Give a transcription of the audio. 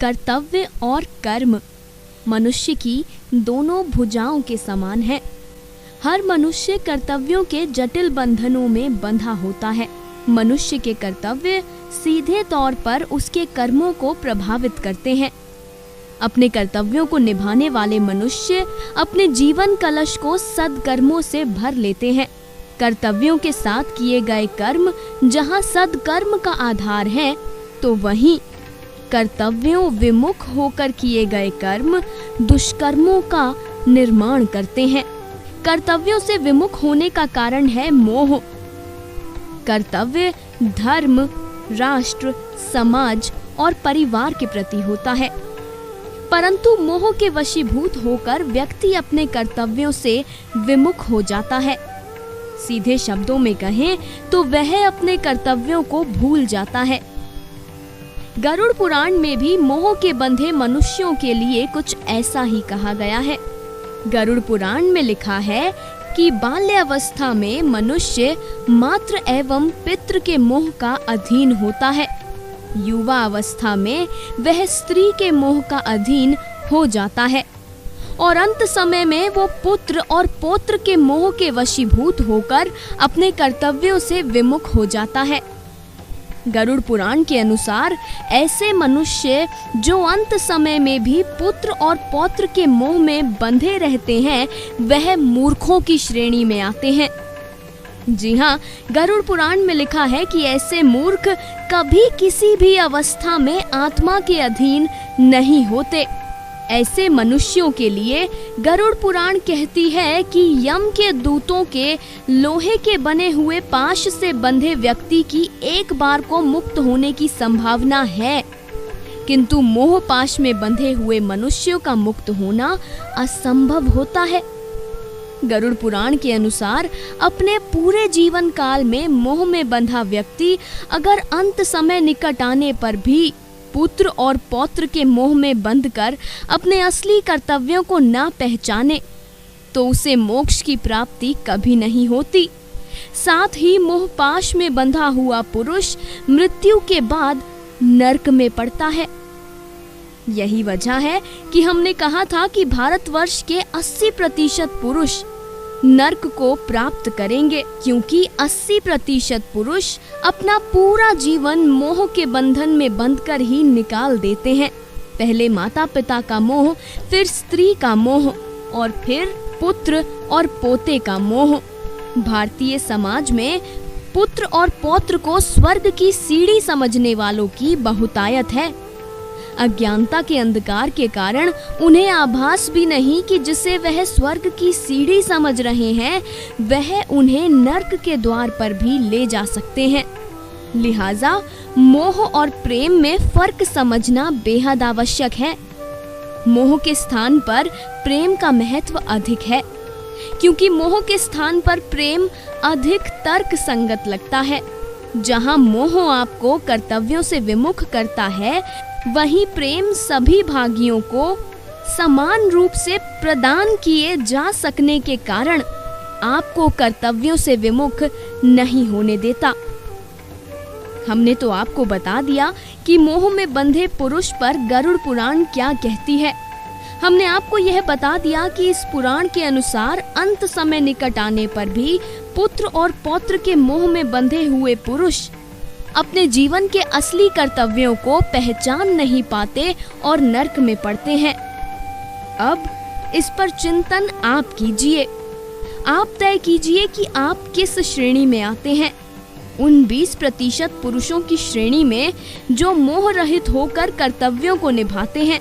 कर्तव्य और कर्म मनुष्य की दोनों भुजाओं के समान है। हर मनुष्य कर्तव्यों के जटिल बंधनों में बंधा होता है। मनुष्य के कर्तव्य सीधे तौर पर उसके कर्मों को प्रभावित करते हैं। अपने कर्तव्यों को निभाने वाले मनुष्य अपने जीवन कलश को सद्कर्मों से भर लेते हैं। कर्तव्यों के साथ किए गए कर्म जहाँ सद्कर्म का आधार है, तो वहीं कर्तव्यों विमुख होकर किए गए कर्म दुष्कर्मों का निर्माण करते हैं। कर्तव्यों से विमुख होने का कारण है मोह। कर्तव्य धर्म, राष्ट्र, समाज और परिवार के प्रति होता है, परंतु मोह के वशीभूत होकर व्यक्ति अपने कर्तव्यों से विमुख हो जाता है। सीधे शब्दों में कहें तो वह अपने कर्तव्यों को भूल जाता है। गरुड़ पुराण में भी मोह के बंधे मनुष्यों के लिए कुछ ऐसा ही कहा गया है। गरुड़ पुराण में लिखा है कि बाल्यावस्था में मनुष्य मातृ एवं पितृ के मोह का अधीन होता है। युवा अवस्था में वह स्त्री के मोह का अधीन हो जाता है और अंत समय में वो पुत्र और पौत्र के मोह के वशीभूत होकर अपने कर्तव्यों से विमुख हो जाता है। गरुड़ पुराण के अनुसार ऐसे मनुष्य जो अंत समय में भी पुत्र और पौत्र के मोह में बंधे रहते हैं, वह मूर्खों की श्रेणी में आते हैं। जी हाँ, गरुड़ पुराण में लिखा है कि ऐसे मूर्ख कभी किसी भी अवस्था में आत्मा के अधीन नहीं होते। ऐसे मनुष्यों के लिए गरुड़ पुराण कहती है कि यम के दूतों के लोहे के बने हुए पाश से बंधे व्यक्ति की एक बार को मुक्त होने की संभावना है, किंतु मोह पाश में बंधे हुए मनुष्यों का मुक्त होना असंभव होता है। गरुड़ पुराण के अनुसार अपने पूरे जीवन काल में मोह में बंधा व्यक्ति अगर अंत समय निकट आने पर भी पुत्र और पौत्र के मोह में बंधकर अपने असली कर्तव्यों को ना पहचाने, तो उसे मोक्ष की प्राप्ति कभी नहीं होती। साथ ही मोहपाश में बंधा हुआ पुरुष मृत्यु के बाद नरक में पड़ता है। यही वजह है कि हमने कहा था कि भारतवर्ष के 80% पुरुष नरक को प्राप्त करेंगे, क्योंकि 80% पुरुष अपना पूरा जीवन मोह के बंधन में बंधकर ही निकाल देते हैं। पहले माता पिता का मोह, फिर स्त्री का मोह और फिर पुत्र और पोते का मोह। भारतीय समाज में पुत्र और पौत्र को स्वर्ग की सीढ़ी समझने वालों की बहुतायत है। अज्ञानता के अंधकार के कारण उन्हें आभास भी नहीं कि जिसे वह स्वर्ग की सीढ़ी समझ रहे हैं, वह उन्हें नर्क के द्वार पर भी ले जा सकते हैं। लिहाजा मोह और प्रेम में फर्क समझना बेहद आवश्यक है। मोह के स्थान पर प्रेम का महत्व अधिक है, क्योंकि मोह के स्थान पर प्रेम अधिक तर्क संगत लगता है। जहां मोह आपको कर्तव्यों से विमुख करता है, वहीं प्रेम सभी भागियों को समान रूप से प्रदान किए जा सकने के कारण आपको कर्तव्यों से विमुख नहीं होने देता। हमने तो आपको बता दिया कि मोह में बंधे पुरुष पर गरुड़ पुराण क्या कहती है। हमने आपको यह बता दिया कि इस पुराण के अनुसार अंत समय निकट आने पर भी पुत्र और पौत्र के मोह में बंधे हुए पुरुष अपने जीवन के असली कर्तव्यों को पहचान नहीं पाते और नरक में पड़ते हैं। अब इस पर चिंतन आप कीजिए। आप तय कीजिए कि आप किस श्रेणी में आते हैं। उन 20% पुरुषों की श्रेणी में जो मोह रहित होकर कर्तव्यों को निभाते हैं,